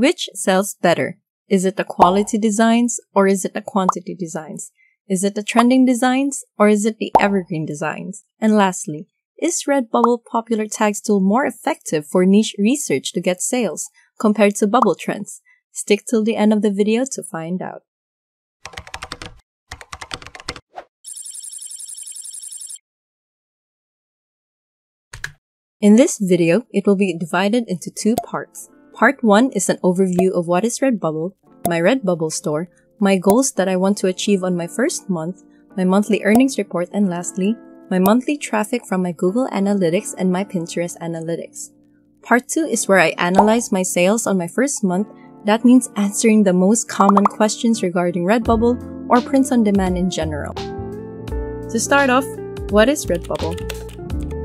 Which sells better? Is it the quality designs or is it the quantity designs? Is it the trending designs or is it the evergreen designs? And lastly, is Redbubble Popular Tags tool more effective for niche research to get sales compared to bubble trends? Stick till the end of the video to find out. In this video, it will be divided into two parts. Part 1 is an overview of what is Redbubble, my Redbubble store, my goals that I want to achieve on my first month, my monthly earnings report, and lastly, my monthly traffic from my Google Analytics and my Pinterest Analytics. Part 2 is where I analyze my sales on my first month. That means answering the most common questions regarding Redbubble or prints on demand in general. To start off, what is Redbubble?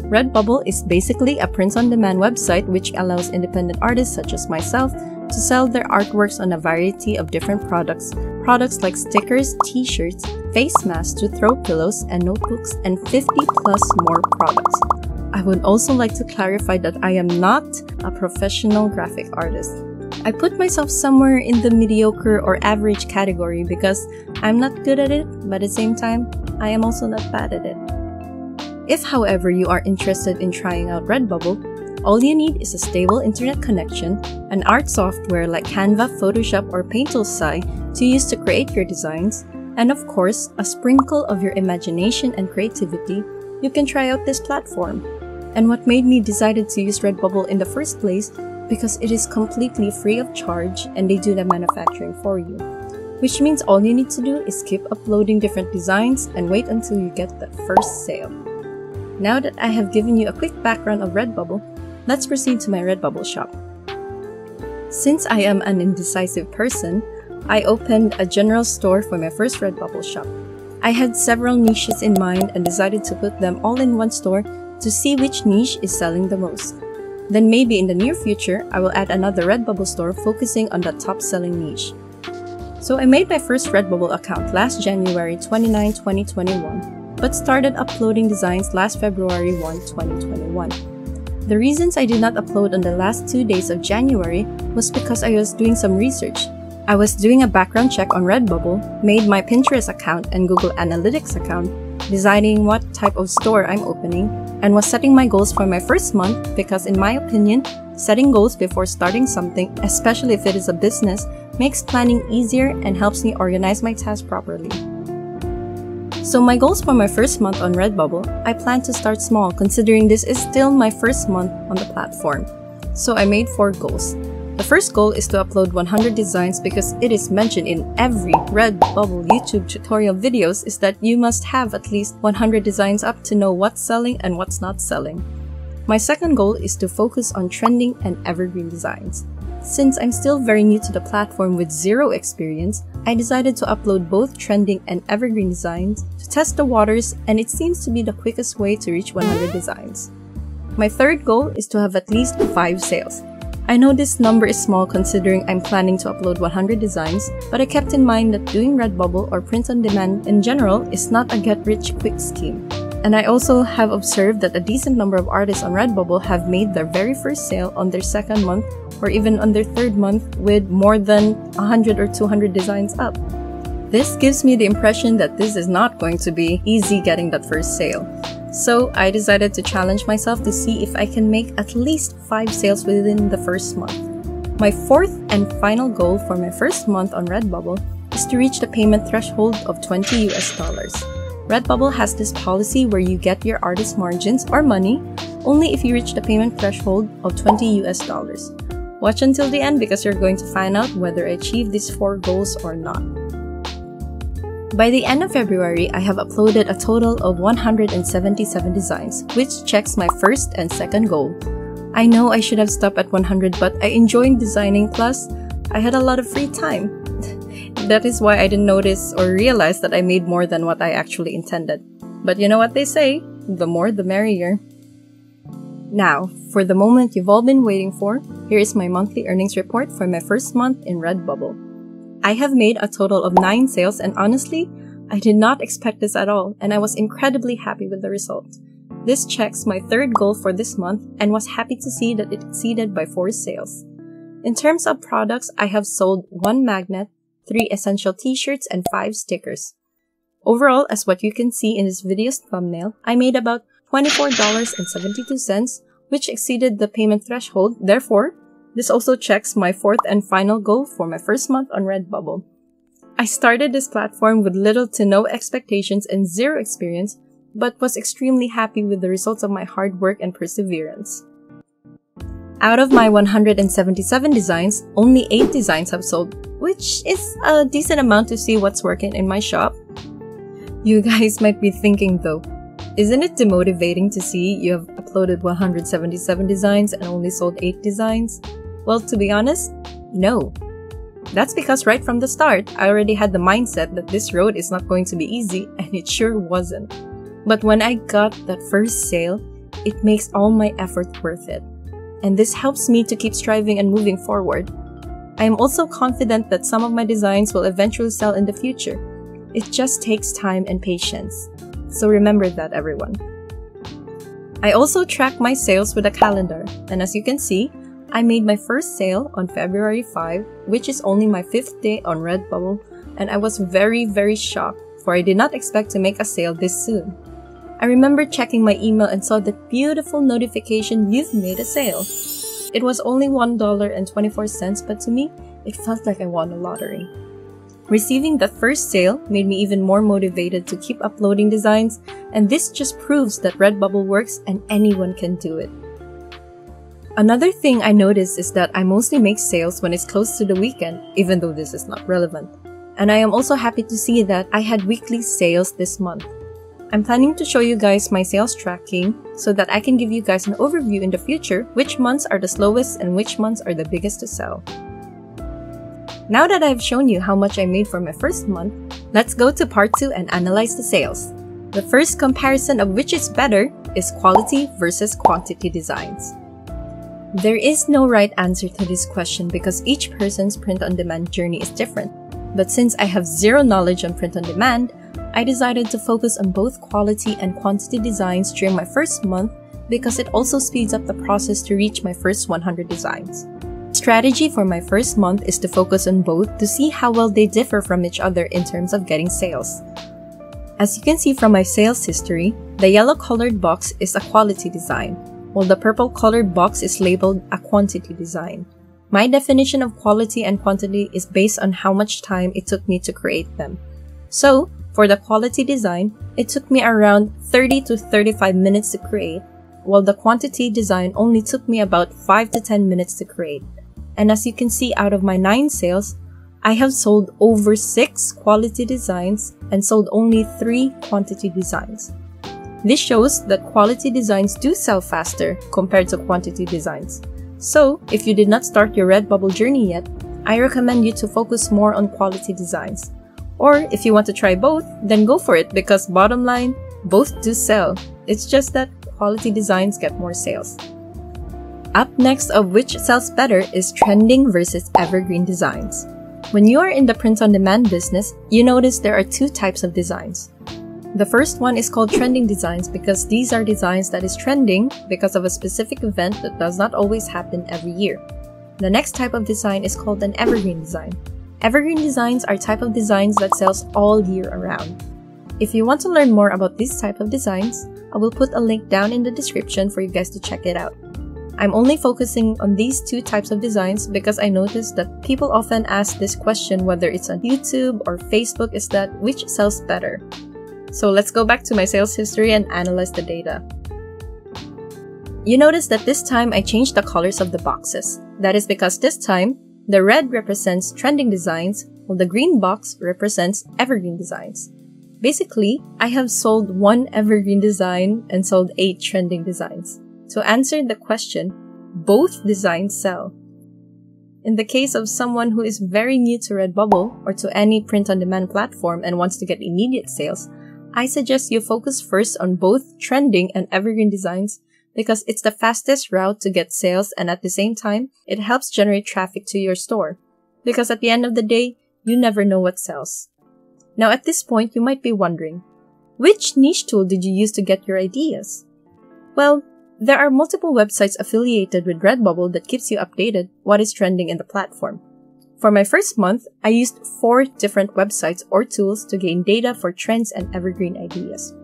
Redbubble is basically a prints-on-demand website which allows independent artists such as myself to sell their artworks on a variety of different products. Products like stickers, t-shirts, face masks to throw pillows and notebooks, and 50 plus more products. I would also like to clarify that I am not a professional graphic artist. I put myself somewhere in the mediocre or average category because I'm not good at it, but at the same time, I am also not bad at it. If, however, you are interested in trying out Redbubble, all you need is a stable internet connection, an art software like Canva, Photoshop, or Paint.si to use to create your designs, and of course, a sprinkle of your imagination and creativity, you can try out this platform. And what made me decided to use Redbubble in the first place, because it is completely free of charge and they do the manufacturing for you. Which means all you need to do is keep uploading different designs and wait until you get that first sale. Now that I have given you a quick background of Redbubble, let's proceed to my Redbubble shop. Since I am an indecisive person, I opened a general store for my first Redbubble shop. I had several niches in mind and decided to put them all in one store to see which niche is selling the most. Then maybe in the near future, I will add another Redbubble store focusing on the top-selling niche. So I made my first Redbubble account last January 29, 2021. But started uploading designs last February 1, 2021. The reasons I did not upload on the last 2 days of January was because I was doing some research. I was doing a background check on Redbubble, made my Pinterest account and Google Analytics account, deciding what type of store I'm opening, and was setting my goals for my first month because in my opinion, setting goals before starting something, especially if it is a business, makes planning easier and helps me organize my tasks properly. So my goals for my first month on Redbubble, I plan to start small considering this is still my first month on the platform. So I made 4 goals. The first goal is to upload 100 designs because it is mentioned in every Redbubble YouTube tutorial videos is that you must have at least 100 designs up to know what's selling and what's not selling. My second goal is to focus on trending and evergreen designs. Since I'm still very new to the platform with zero experience, I decided to upload both trending and evergreen designs to test the waters, and it seems to be the quickest way to reach 100 designs. My third goal is to have at least 5 sales. I know this number is small considering I'm planning to upload 100 designs, but I kept in mind that doing Redbubble or print on demand in general is not a get-rich-quick scheme. And I also have observed that a decent number of artists on Redbubble have made their very first sale on their second month or even on their third month with more than 100 or 200 designs up. This gives me the impression that this is not going to be easy getting that first sale. So I decided to challenge myself to see if I can make at least 5 sales within the first month. My fourth and final goal for my first month on Redbubble is to reach the payment threshold of $20 US. Redbubble has this policy where you get your artist margins or money only if you reach the payment threshold of $20 US. Watch until the end because you're going to find out whether I achieve these 4 goals or not. By the end of February, I have uploaded a total of 177 designs, which checks my first and second goal. I know I should have stopped at 100, but I enjoyed designing, plus I had a lot of free time. That is why I didn't notice or realize that I made more than what I actually intended. But you know what they say, the more the merrier. Now, for the moment you've all been waiting for, here is my monthly earnings report for my first month in Redbubble. I have made a total of 9 sales, and honestly, I did not expect this at all, and I was incredibly happy with the result. This checks my third goal for this month and was happy to see that it exceeded by 4 sales. In terms of products, I have sold 1 magnet, 3 essential t-shirts, and 5 stickers. Overall, as what you can see in this video's thumbnail, I made about $24.72, which exceeded the payment threshold. Therefore, this also checks my 4th and final goal for my first month on Redbubble. I started this platform with little to no expectations and 0 experience, but was extremely happy with the results of my hard work and perseverance. Out of my 177 designs, only 8 designs have sold, which is a decent amount to see what's working in my shop. You guys might be thinking though, isn't it demotivating to see you have uploaded 177 designs and only sold 8 designs? Well, to be honest, no. That's because right from the start, I already had the mindset that this road is not going to be easy, and it sure wasn't. But when I got that first sale, it makes all my effort worth it. And this helps me to keep striving and moving forward. I am also confident that some of my designs will eventually sell in the future. It just takes time and patience. So remember that, everyone. I also track my sales with a calendar, and as you can see, I made my first sale on February 5, which is only my 5th day on Redbubble, and I was very shocked, for I did not expect to make a sale this soon. I remember checking my email and saw that beautiful notification, "You've made a sale." It was only $1.24, but to me, it felt like I won a lottery. Receiving that first sale made me even more motivated to keep uploading designs, and this just proves that Redbubble works and anyone can do it. Another thing I noticed is that I mostly make sales when it's close to the weekend, even though this is not relevant. And I am also happy to see that I had weekly sales this month. I'm planning to show you guys my sales tracking so that I can give you guys an overview in the future which months are the slowest and which months are the biggest to sell. Now that I've shown you how much I made for my first month, let's go to part 2 and analyze the sales. The first comparison of which is better is quality versus quantity designs. There is no right answer to this question because each person's print-on-demand journey is different. But since I have 0 knowledge on print-on-demand, I decided to focus on both quality and quantity designs during my first month because it also speeds up the process to reach my first 100 designs. Strategy for my first month is to focus on both to see how well they differ from each other in terms of getting sales. As you can see from my sales history, the yellow-colored box is a quality design, while the purple-colored box is labeled a quantity design. My definition of quality and quantity is based on how much time it took me to create them. So, for the quality design, it took me around 30 to 35 minutes to create, while the quantity design only took me about 5 to 10 minutes to create. And as you can see, out of my 9 sales, I have sold over 6 quality designs and sold only 3 quantity designs. This shows that quality designs do sell faster compared to quantity designs. So, if you did not start your Redbubble journey yet, I recommend you to focus more on quality designs. Or if you want to try both, then go for it because bottom line, both do sell. It's just that quality designs get more sales. Up next of which sells better is trending versus evergreen designs. When you are in the print-on-demand business, you notice there are 2 types of designs. The first one is called trending designs because these are designs that is trending because of a specific event that does not always happen every year. The next type of design is called an evergreen design. Evergreen designs are type of designs that sells all year around. If you want to learn more about this type of designs, I will put a link down in the description for you guys to check it out. I'm only focusing on these 2 types of designs because I noticed that people often ask this question whether it's on YouTube or Facebook is that which sells better. So let's go back to my sales history and analyze the data. You notice that this time I changed the colors of the boxes. That is because this time, the red represents trending designs, while the green box represents evergreen designs. Basically, I have sold 1 evergreen design and sold 8 trending designs. To answer the question, both designs sell. In the case of someone who is very new to Redbubble or to any print-on-demand platform and wants to get immediate sales, I suggest you focus first on both trending and evergreen designs because it's the fastest route to get sales and at the same time, it helps generate traffic to your store. Because at the end of the day, you never know what sells. Now at this point, you might be wondering, which niche tool did you use to get your ideas? Well, There are multiple websites affiliated with Redbubble that keeps you updated what is trending in the platform. For my first month, I used 4 different websites or tools to gain data for trends and evergreen ideas.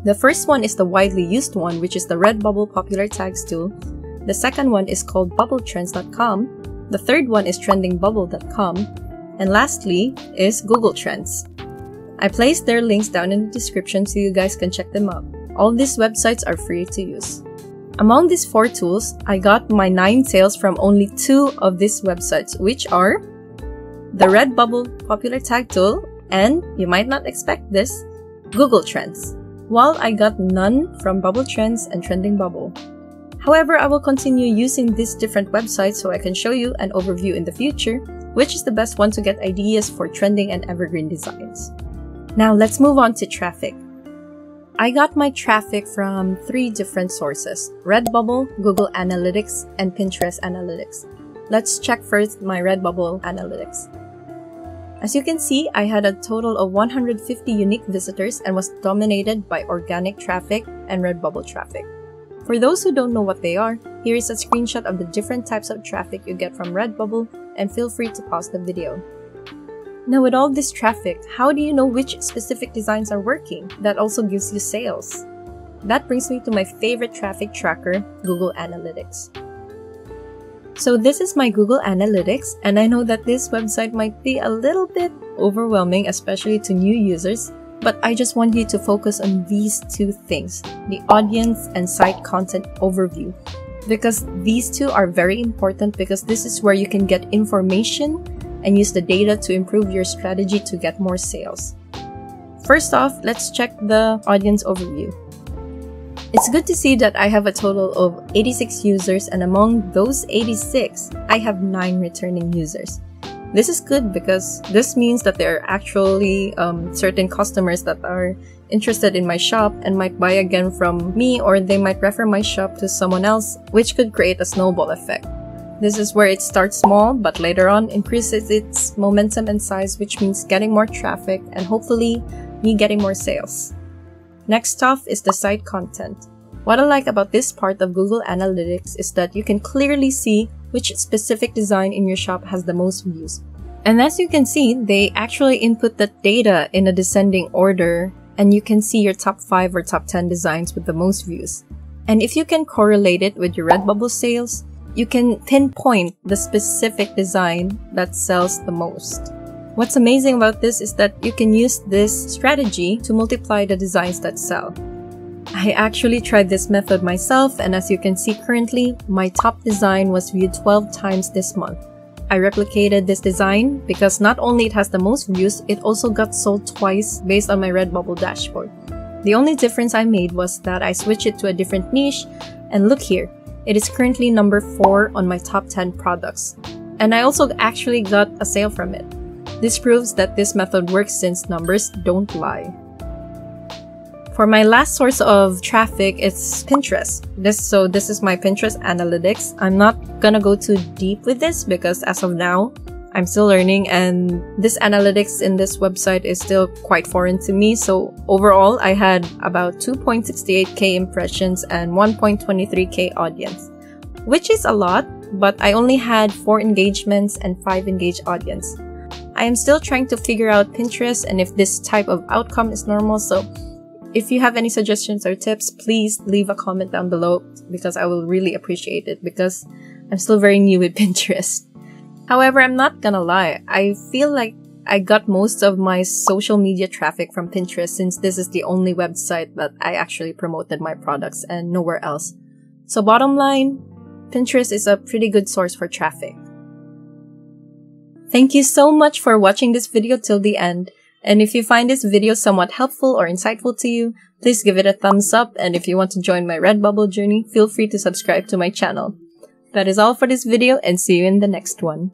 The first one is the widely used one, which is the Redbubble Popular Tags tool. The second one is called bubbletrends.com. The third one is trendingbubble.com. And lastly is Google Trends. I placed their links down in the description so you guys can check them out. All these websites are free to use. Among these 4 tools, I got my 9 sales from only 2 of these websites, which are the Redbubble Popular Tag tool and, you might not expect this, Google Trends, while I got none from Bubble Trends and Trending Bubble. However, I will continue using these different websites so I can show you an overview in the future, which is the best one to get ideas for trending and evergreen designs. Now let's move on to traffic. I got my traffic from 3 different sources: Redbubble, Google Analytics, and Pinterest Analytics. Let's check first my Redbubble Analytics. As you can see, I had a total of 150 unique visitors and was dominated by organic traffic and Redbubble traffic. For those who don't know what they are, here is a screenshot of the different types of traffic you get from Redbubble, and feel free to pause the video. Now with all this traffic, how do you know which specific designs are working? That also gives you sales. That brings me to my favorite traffic tracker, Google Analytics. So this is my Google Analytics, and I know that this website might be a little bit overwhelming, especially to new users, but I just want you to focus on these 2 things, the audience and site content overview. Because these 2 are very important, because this is where you can get information and use the data to improve your strategy to get more sales. First off, let's check the audience overview. It's good to see that I have a total of 86 users, and among those 86, I have 9 returning users. This is good because this means that there are actually certain customers that are interested in my shop and might buy again from me, or they might refer my shop to someone else, which could create a snowball effect. This is where it starts small, but later on increases its momentum and size, which means getting more traffic and hopefully me getting more sales. Next off is the site content. What I like about this part of Google Analytics is that you can clearly see which specific design in your shop has the most views. And as you can see, they actually input the data in a descending order, and you can see your top 5 or top 10 designs with the most views. And if you can correlate it with your Redbubble sales, you can pinpoint the specific design that sells the most. What's amazing about this is that you can use this strategy to multiply the designs that sell. I actually tried this method myself, and as you can see currently, my top design was viewed 12 times this month. I replicated this design because not only it has the most views, it also got sold twice based on my Redbubble dashboard. The only difference I made was that I switched it to a different niche, and look here. It is currently number 4 on my top 10 products. And I also actually got a sale from it. This proves that this method works since numbers don't lie. For my last source of traffic, it's Pinterest. This is my Pinterest Analytics. I'm not gonna go too deep with this because as of now, I'm still learning, and this analytics in this website is still quite foreign to me. So overall, I had about 2.68k impressions and 1.23k audience, which is a lot, but I only had 4 engagements and 5 engaged audience. I am still trying to figure out Pinterest and if this type of outcome is normal, so if you have any suggestions or tips, please leave a comment down below because I will really appreciate it because I'm still very new with Pinterest. However, I'm not gonna lie, I feel like I got most of my social media traffic from Pinterest since this is the only website that I actually promoted my products and nowhere else. So bottom line, Pinterest is a pretty good source for traffic. Thank you so much for watching this video till the end. And if you find this video somewhat helpful or insightful to you, please give it a thumbs up, and if you want to join my Redbubble journey, feel free to subscribe to my channel. That is all for this video, and see you in the next one.